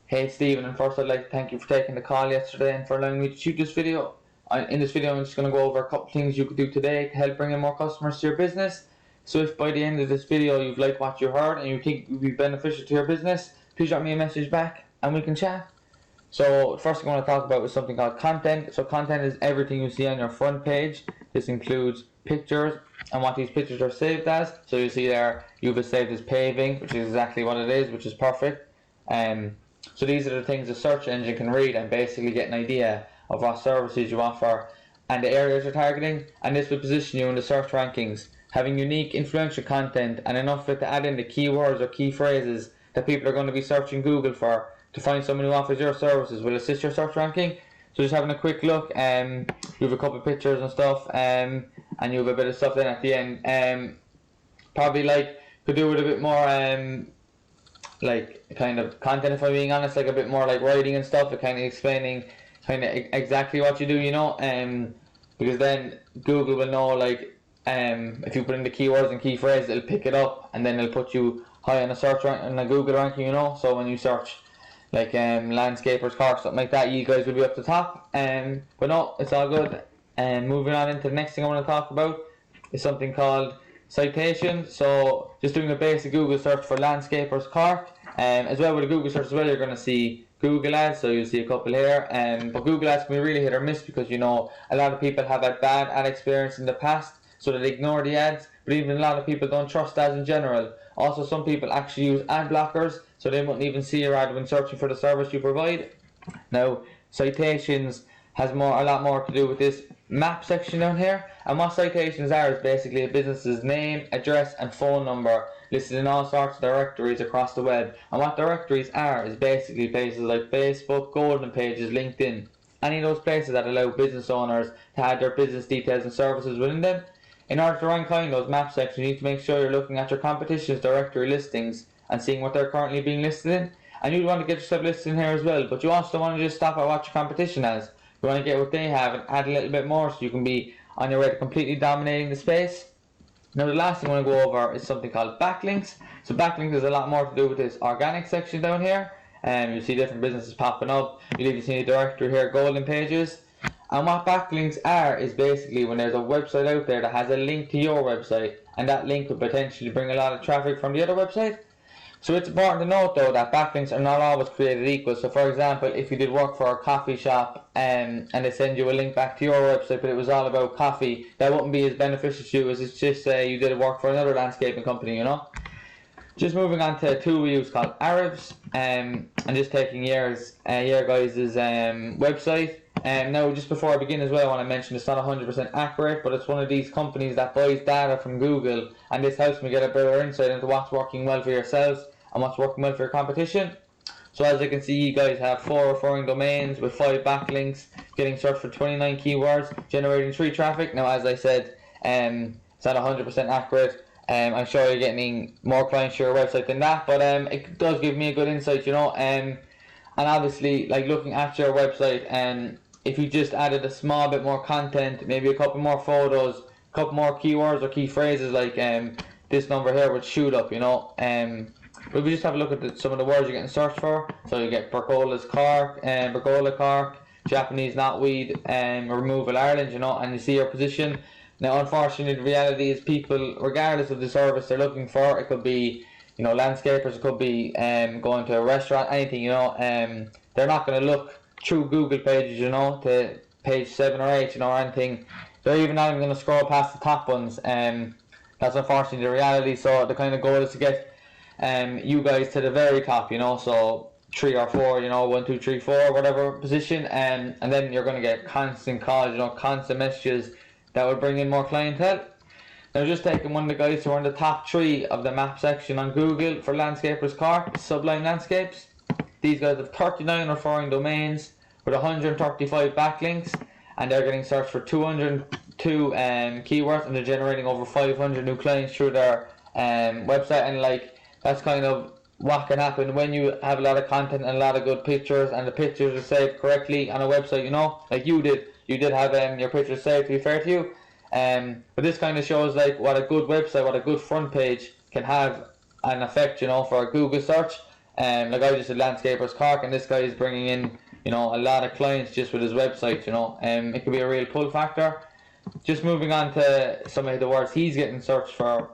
Hey Stephen, and first I'd like to thank you for taking the call yesterday and for allowing me to shoot this video. In this video I'm just going to go over a couple things you could do today to help bring in more customers to your business. So if by the end of this video you've liked what you heard and you think it would be beneficial to your business, please drop me a message back and we can chat. So first thing I want to talk about is something called content. So content is everything you see on your front page. This includes pictures and what these pictures are saved as. So you see there you've it saved as paving, which is exactly what it is, which is perfect. So these are the things the search engine can read and basically get an idea of what services you offer and the areas you're targeting, and this will position you in the search rankings. Having unique, influential content and enough of it to add in the keywords or key phrases that people are going to be searching Google for to find someone who offers your services will assist your search ranking. So just having a quick look, you have a couple of pictures and stuff, and you have a bit of stuff then at the end. Probably could do with a bit more kind of content, if I'm being honest, like a bit more like writing and stuff, kind of explaining exactly what you do, because then Google will know if you put in the keywords and key phrases, it'll pick it up and then it'll put you high on a search rank, on a Google ranking, so when you search landscapers, Cork, something like that, you guys will be up the top. But no, it's all good. And moving on into the next thing I want to talk about is something called citation. So just doing a basic Google search for landscapers Cork, as well with a Google search as well, you're going to see Google ads, so you'll see a couple here, but Google ads can be really hit or miss because a lot of people have had bad ad experience in the past, so they ignore the ads, but even a lot of people don't trust ads in general. Also, some people actually use ad blockers, so they wouldn't even see your ad when searching for the service you provide. Now, citations has a lot more to do with this map section down here, and what citations are is basically a business's name, address and phone number listed in all sorts of directories across the web. And what directories are is basically places like Facebook, Golden Pages, LinkedIn, any of those places that allow business owners to add their business details and services within them. In order to rank high in those map sections, you need to make sure you're looking at your competition's directory listings and seeing what they're currently being listed in. And you'd want to get yourself listed in here as well, but you also don't want to just stop at what your competition has. You want to get what they have and add a little bit more so you can be on your way to completely dominating the space. Now the last thing I want to go over is something called backlinks. So backlinks has a lot more to do with this organic section down here. You see different businesses popping up. You'll even see a directory here, Golden Pages. And what backlinks are is basically when there's a website out there that has a link to your website, and that link could potentially bring a lot of traffic from the other website. So it's important to note though that backlinks are not always created equal. So for example, if you did work for a coffee shop and they send you a link back to your website but it was all about coffee, that wouldn't be as beneficial to you as it's just you did work for another landscaping company, Just moving on to a tool we use called Arabs, and just taking your guys' website. Now just before I begin as well, I want to mention it's not 100% accurate, but it's one of these companies that buys data from Google, and this helps me get a better insight into what's working well for yourselves and what's working well for your competition. So as you can see, you guys have 4 referring domains with 5 backlinks, getting searched for 29 keywords, generating 3 traffic. Now as I said, it's not 100% accurate. I'm sure you're getting more clients to your website than that, but it does give me a good insight, and obviously looking at your website, if you just added a small bit more content, maybe a couple more photos, a couple more keywords or key phrases this number here would shoot up, But we just have a look at some of the words you're getting searched for. So you get pergolas Cork, pergola Cork, Japanese knotweed, removal Ireland, and you see your position. Now unfortunately the reality is people, regardless of the service they're looking for, it could be landscapers, it could be going to a restaurant, anything, they're not going to look through Google pages, to page 7 or 8, or anything. They're even not even going to scroll past the top ones. That's unfortunately the reality. So the kind of goal is to get you guys to the very top, so 3 or 4, 1, 2, 3, 4, whatever position, and then you're going to get constant calls, constant messages that will bring in more clientele. Now just taking one of the guys who are in the top 3 of the map section on Google for landscapers Cork, Sublime Landscapes. These guys have 39 referring domains with 135 backlinks, and they're getting searched for 202 keywords, and they're generating over 500 new clients through their website. And that's kind of what can happen when you have a lot of content and a lot of good pictures, and the pictures are saved correctly on a website, like you did have your pictures saved, to be fair to you. But this kind of shows what a good website, what a good front page can have an effect, for a Google search. Like I just did Landscapers Cork, and this guy is bringing in, you know, a lot of clients just with his website, you know. It could be a real pull factor. Just moving on to some of the words he's getting searched for,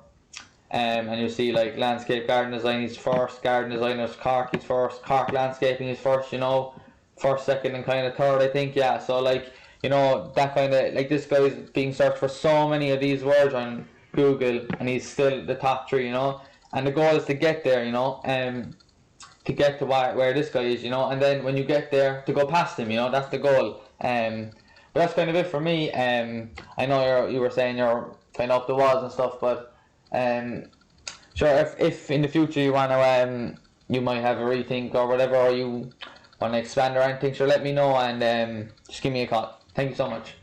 and you see like landscape garden design is first, garden designers Cork is first, Cork landscaping is first, you know, first, second, and kind of third, I think. Yeah, so like, you know, that kind of, like, this guy is being searched for so many of these words on Google, and he's still the top three, you know. And the goal is to get there, you know, to get to where this guy is, you know, and then when you get there, to go past him, you know. That's the goal. But that's kind of it for me. I know you were saying you're kind of up the walls and stuff, but sure, if in the future you want to, you might have a rethink or whatever, or you want to expand or anything, sure, let me know, and just give me a call. Thank you so much.